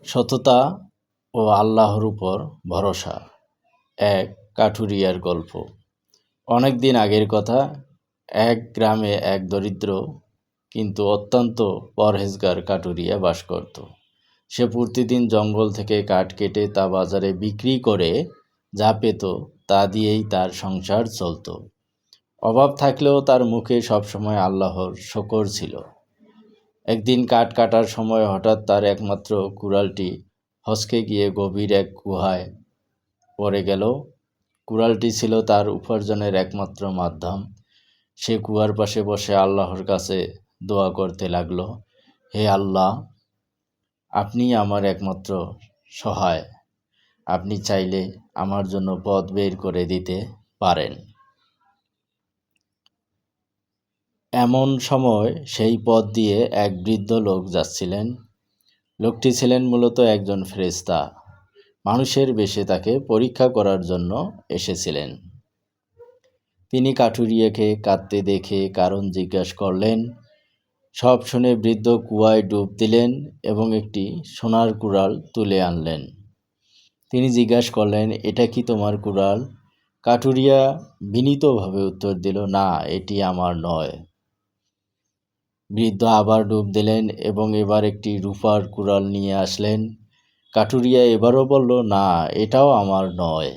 সততা ও আল্লাহর উপর ভরসা। এক কাঠুরিয়ার গল্প। অনেক দিন আগের কথা। এক গ্রামে এক দরিদ্র কিন্তু অত্যন্ত পরহেজগার কাঠুরিয়া বাস করত। সে প্রতিদিন জঙ্গল থেকে কাঠ কেটে তা বাজারে বিক্রি করে যা পেত তা দিয়েই তার সংসার চলত। অভাব থাকলেও তার মুখে সবসময় আল্লাহর শকর ছিল। একদিন কাঠ কাটার সময় হঠাৎ তার একমাত্র কুড়ালটি হসকে গিয়ে গভীর এক গুহায় পড়ে গেল। কুড়ালটি ছিল তার উপার্জনের একমাত্র মাধ্যম। সে কুয়ার পাশে বসে আল্লাহর কাছে দোয়া করতে লাগলো, হে আল্লাহ, আপনি আমার একমাত্র সহায়। আপনি চাইলে আমার জন্য পথ বের করে দিতে পারেন। এমন সময় সেই পথ দিয়ে এক বৃদ্ধ লোক যাচ্ছিলেন। লোকটি ছিলেন মূলত একজন ফেরেশতা। মানুষের বেশে তাকে পরীক্ষা করার জন্য এসেছিলেন। তিনি কাঠুরিয়াকে কাঁদতে দেখে কারণ জিজ্ঞাসা করলেন। সব শুনে বৃদ্ধ কুয়ায় ডুব দিলেন এবং একটি সোনার কুড়াল তুলে আনলেন। তিনি জিজ্ঞাসা করলেন, এটা কি তোমার কুড়াল? কাঠুরিয়া বিনীতভাবে উত্তর দিল, না, এটি আমার নয়। বৃদ্ধ আবার ডুব দিলেন এবং এবার একটি রূপার কুড়াল নিয়ে আসলেন। কাঠুরিয়া এবারও বলল, না, এটাও আমার নয়।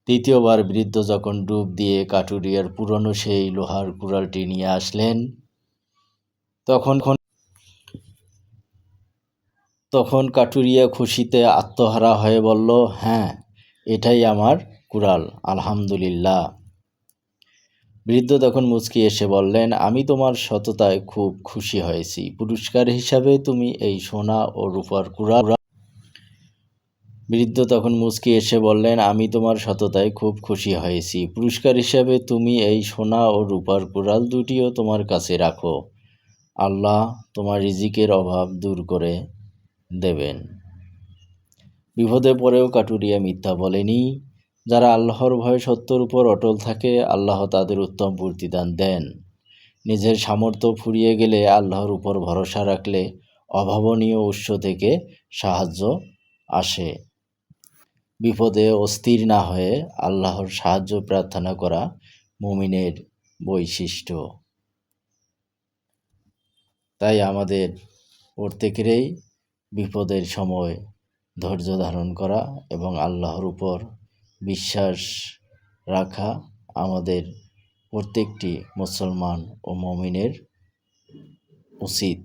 তৃতীয়বার বৃদ্ধ যখন ডুব দিয়ে কাঠুরিয়ার পুরনো সেই লোহার কুড়ালটি নিয়ে আসলেন, তখন কাঠুরিয়া খুশিতে আত্মহারা হয়ে বলল, হ্যাঁ, এটাই আমার কুড়াল, আলহামদুলিল্লাহ। বৃদ্ধ তখন মুচকি এসে বললেন, আমি তোমার সততায় খুব খুশি হয়েছি। পুরস্কার হিসাবে তুমি এই সোনা ও রূপার কুড়াল বৃদ্ধ তখন মুচকি এসে বললেন, আমি তোমার সততায় খুব খুশি হয়েছি। পুরস্কার হিসাবে তুমি এই সোনা ও রূপার কুড়াল দুটিও তোমার কাছে রাখো। আল্লাহ তোমার রিজিকের অভাব দূর করে দেবেন। বিপদে পড়েও কাঠুরিয়া মিথ্যা বলেনি। যারা আল্লাহর ভয়ে সত্যের উপর অটল থাকে, আল্লাহ তাদের উত্তম প্রতিদান দেন। নিজের সামর্থ্য ফুরিয়ে গেলে আল্লাহর উপর ভরসা রাখলে অভাবনীয় উৎস থেকে সাহায্য আসে। বিপদে অস্থির না হয়ে আল্লাহর সাহায্য প্রার্থনা করা মুমিনের বৈশিষ্ট্য। তাই আমাদের প্রত্যেকেরই বিপদের সময় ধৈর্য ধারণ করা এবং আল্লাহর উপর বিশ্বাস রাখা আমাদের প্রত্যেকটি মুসলমান ও মুমিনের উচিত।